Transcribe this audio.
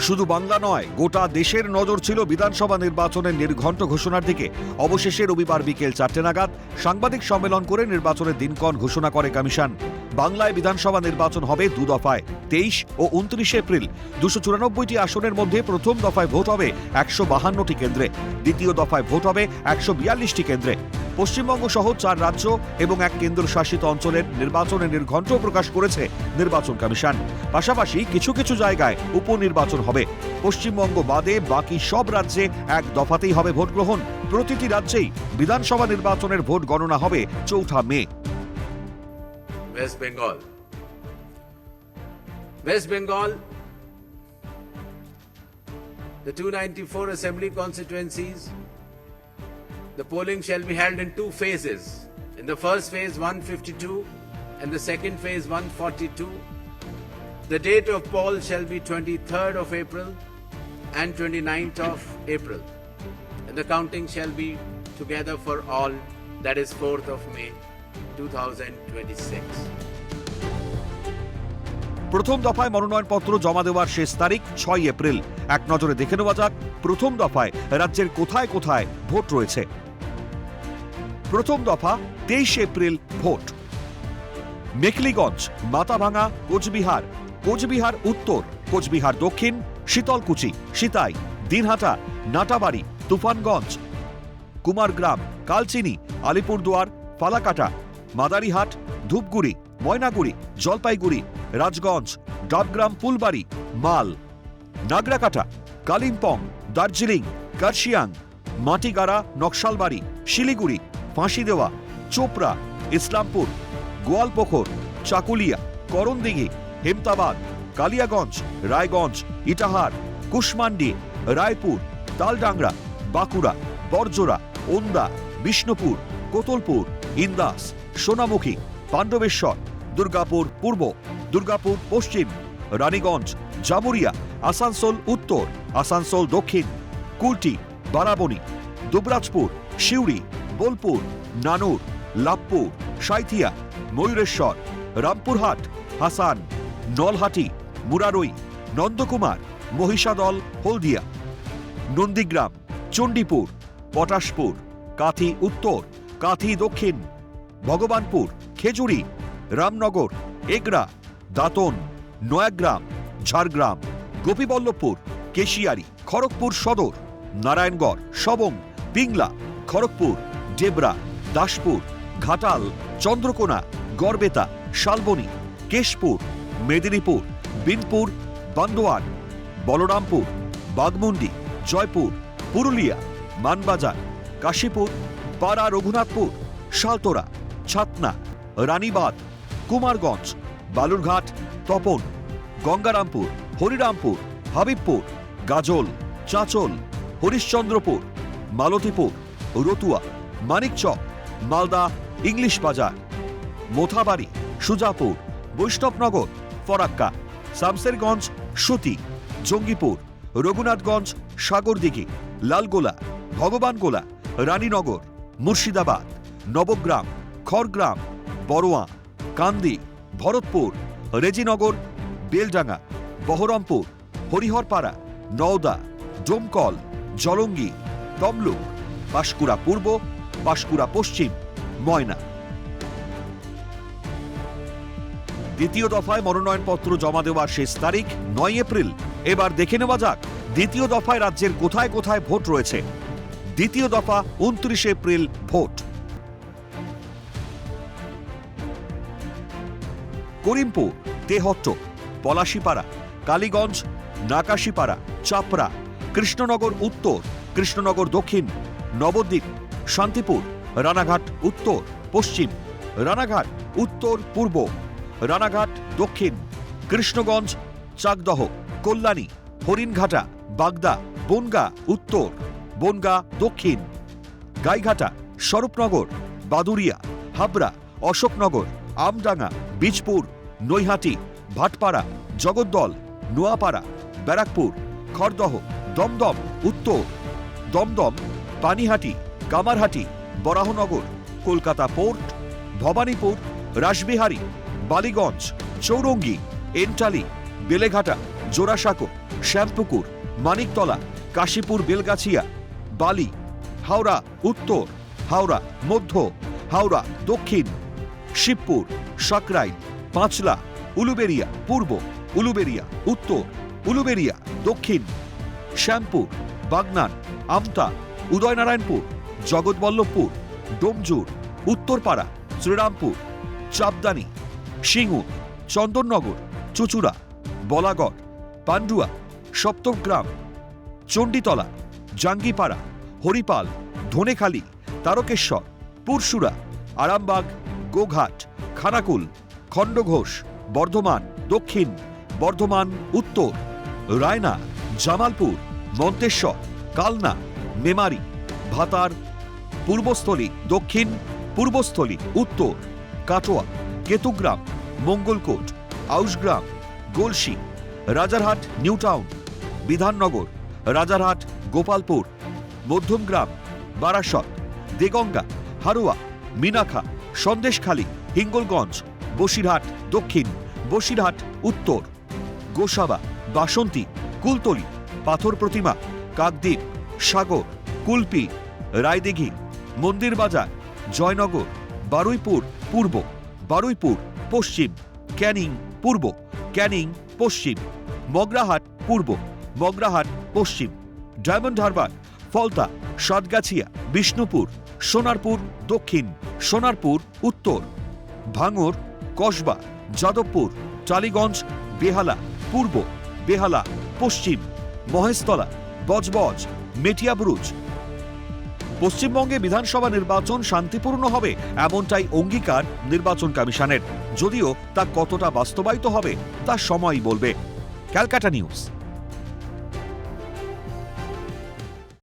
শুধু বাংলা নয়, গোটা দেশের নজর ছিল বিধানসভা নির্বাচনের নির্ঘণ্ট ঘোষণার দিকে। অবশেষে রবিবার বিকেল ৪টে নাগাদ সাংবাদিক সম্মেলন করে নির্বাচনের দিনক্ষণ ঘোষণা করে কমিশন। বাংলায় বিধানসভা নির্বাচন হবে দু দফায়, ২৩ ও ২৯ এপ্রিল। ২৯৪টি আসনের মধ্যে প্রথম দফায় ভোট হবে ১৫২টি কেন্দ্রে, দ্বিতীয় দফায় ভোট হবে ১৪২টি কেন্দ্রে। পশ্চিমবঙ্গ সহ ৪ রাজ্য এবং ১ কেন্দ্রশাসিত অঞ্চলের নির্বাচনের নির্ঘণ্ট প্রকাশ করেছে নির্বাচন কমিশন। পাশাপাশি কিছু কিছু জায়গায় উপনির্বাচন হবে। পশ্চিমবঙ্গ বাদে বাকি সব রাজ্যে এক দফাতেই হবে ভোট গ্রহণ। প্রতিটি রাজ্যেই বিধানসভা নির্বাচনের ভোট গণনা হবে ৪ঠা মে। West Bengal, the 294 assembly constituencies, the polling shall be held in 2 phases. In the first phase 152 and the second phase 142. The date of poll shall be 23rd of April and 29th of April. And the counting shall be together for all, that is 4th of May 2026. প্রথম দফায় মনোনয়নপত্র জমা দেওয়ার শেষ তারিখ ৬ April. এক নজরে দেখে নেওয়া যাক প্রথম দফায় রাজ্যের কোথায় কোথায় ভোট রয়েছে। প্রথম দফা ২৩ এপ্রিল ভোট। মেখলিগঞ্জ, মাথাভাঙা, কোচবিহার, কোচবিহার উত্তর, কোচবিহার দক্ষিণ, শীতলকুচি, সিতাই, দিনহাটা, নাটাবাড়ি, তুফানগঞ্জ, কুমারগ্রাম, কালচিনি, আলিপুরদুয়ার, ফালাকাটা, মাদারিহাট, ধূপগুড়ি, ময়নাগুড়ি, জলপাইগুড়ি, রাজগঞ্জ, ডাবগ্রাম, ফুলবাড়ি, মাল, নাগরাকাটা, কালিম্পং, দার্জিলিং, কার্শিয়াং, মাটিগাড়া, নকশালবাড়ি, শিলিগুড়ি, ফাঁসিদেওয়া, চোপড়া, ইসলামপুর, গোয়ালপুকুর, চাকুলিয়া, করণদিঘি, হেমতাবাদ, কালিয়াগঞ্জ, রায়গঞ্জ, ইটাহার, কুশমান্ডি, রায়পুর, তালডাংরা, বাঁকুড়া, বরজোড়া, ওন্দা, বিষ্ণুপুর, কোতলপুর, ইন্দাস, সোনামুখী, পাণ্ডবেশ্বর, দুর্গাপুর পূর্ব, দুর্গাপুর পশ্চিম, রানীগঞ্জ, জামুরিয়া, আসানসোল উত্তর, আসানসোল দক্ষিণ, কুলটি, বারাবণী, দুবরাজপুর, সিউড়ি, বোলপুর, নানুর, লাভপুর, সাঁইথিয়া, ময়ূরেশ্বর, রামপুরহাট, হাসান, নলহাটি, মুরারই, নন্দকুমার, মহিষাদল, হলদিয়া, নন্দীগ্রাম, চণ্ডীপুর, পটাশপুর, কাথি উত্তর, কাথি দক্ষিণ, ভগবানপুর, খেজুরি, রামনগর, এগরা, দাঁতন, নয়াগ্রাম, ঝাড়গ্রাম, গোপীবল্লভপুর, কেশিয়ারি, খড়গপুর সদর, নারায়ণগড়, সবং, পিংলা, খড়গপুর, ডেবরা, দাসপুর, ঘাটাল, চন্দ্রকোনা, গড়বেতা, শালবনী, কেশপুর, মেদিনীপুর, বিনপুর, বান্দোয়ান, বলরামপুর, বাগমুন্ডি, জয়পুর, পুরুলিয়া, মানবাজার, কাশীপুর, পাড়া, রঘুনাথপুর, শালতোরা, ছাতনা, রানীবাঁধ, কুমারগঞ্জ, বালুরঘাট, তপন, গঙ্গারামপুর, হরিরামপুর, হাবিবপুর, গাজল, চাঁচল, হরিশ্চন্দ্রপুর, মালতীপুর, রতুয়া, মানিকচক, মালদা, ইংলিশ বাজার, মোথাবাড়ি, সুজাপুর, বৈষ্ণবনগর, ফরাক্কা, শামসেরগঞ্জ, সুতি, জঙ্গিপুর, রঘুনাথগঞ্জ, সাগরদিঘি, লালগোলা, ভগবানগোলা, রানীনগর, মুর্শিদাবাদ, নবগ্রাম, খড়গ্রাম, বড়োয়া, কান্দি, ভরতপুর, রেজিনগর, বেলডাঙ্গা, বহরমপুর, হরিহরপাড়া, নওদা, ডোমকল, জলঙ্গি, তমলুক, পাঁশকুড়া পূর্ব, পাঁশকুড়া পশ্চিম, ময়না। দ্বিতীয় দফায় মনোনয়নপত্র জমা দেওয়ার শেষ তারিখ ৯ এপ্রিল। এবার দেখে নেওয়া যাক দ্বিতীয় দফায় রাজ্যের কোথায় কোথায় ভোট রয়েছে। দ্বিতীয় দফা ২৯ এপ্রিল ভোট। করিমপুর, তেহট্ট, পলাশীপাড়া, কালীগঞ্জ, নাকাশীপাড়া, চাপড়া, কৃষ্ণনগর উত্তর, কৃষ্ণনগর দক্ষিণ, নবদ্বীপ, শান্তিপুর, রানাঘাট উত্তর পশ্চিম, রানাঘাট উত্তর পূর্ব, রানাঘাট দক্ষিণ, কৃষ্ণগঞ্জ, চাকদহ, কল্যাণী, হরিণঘাটা, বাগদা, বনগা উত্তর, বনগা দক্ষিণ, গাইঘাটা, স্বরূপনগর, বাদুরিয়া, হাবড়া, অশোকনগর, আমডাঙ্গা, বীজপুর, নৈহাটি, ভাটপাড়া, জগদ্দল, নোয়াপাড়া, ব্যারাকপুর, খড়দহ, দমদম উত্তর, দমদম, পানিহাটি, কামারহাটি, বরাহনগর, কলকাতা পোর্ট, ভবানীপুর, রাসবিহারী, বালিগঞ্জ, চৌরঙ্গি, এন্টালি, বেলেঘাটা, জোড়াসাঁকো, শ্যামপুকুর, মানিকতলা, কাশীপুর বেলগাছিয়া, বালি, হাওড়া উত্তর, হাওড়া মধ্য, হাওড়া দক্ষিণ, শিবপুর, সাকরাইল, পাঁচলা, উলুবেড়িয়া পূর্ব, উলুবেড়িয়া উত্তর, উলুবেড়িয়া দক্ষিণ, শ্যামপুর, বাগনান, আমতা, উদয়নারায়ণপুর, জগৎবল্লভপুর, ডোমজুর, উত্তরপাড়া, শ্রীরামপুর, চাপদানি, সিঙ্গুর, চন্দননগর, চুচুড়া, বলাগড়, পান্ডুয়া, সপ্তগ্রাম, চণ্ডীতলা, জাঙ্গিপাড়া, হরিপাল, ধনেখালি, তারকেশ্বর, পুরসুরা, আরামবাগ, গোঘাট, খানাকুল, খণ্ডঘোষ, বর্ধমান দক্ষিণ, বর্ধমান উত্তর, রায়না, জামালপুর, মন্তেশ্বর, কালনা, মেমারি, ভাতার, পূর্বস্থলী দক্ষিণ, পূর্বস্থলী উত্তর, কাটোয়া, কেতুগ্রাম, মঙ্গলকোট, আউশগ্রাম, গলসি, রাজারহাট নিউটাউন, বিধাননগর, রাজারহাট, গোপালপুর, মধ্যমগ্রাম, বারাসত, দেগঙ্গা, হারোয়া, মিনাখা, সন্দেশখালী, হিঙ্গলগঞ্জ, বসিরহাট দক্ষিণ, বসিরহাট উত্তর, গোসাবা, বাসন্তী, কুলতলি, পাথর প্রতিমা, কাকদ্বীপ, সাগর, কুলপি, রায়দিঘি, মন্দিরবাজার, জয়নগর, বারুইপুর পূর্ব, বারুইপুর পশ্চিম, ক্যানিং পূর্ব, ক্যানিং পশ্চিম, মগরাহাট পূর্ব, মগরাহাট পশ্চিম, ডায়মন্ড হারবার, ফলতা, সাতগাছিয়া, বিষ্ণুপুর, সোনারপুর দক্ষিণ, সোনারপুর উত্তর, ভাঙর, কসবা, যাদবপুর, টালিগঞ্জ, বেহালা পূর্ব, বেহালা পশ্চিম, মহেশতলা, বজবজ, মেটিয়াবুরুজ। পশ্চিমবঙ্গে বিধানসভা নির্বাচন শান্তিপূর্ণ হবে এমনটাই অঙ্গীকার নির্বাচন কমিশনের, যদিও তা কতটা বাস্তবায়িত হবে তা সময়ই বলবে। ক্যালকাটা নিউজ।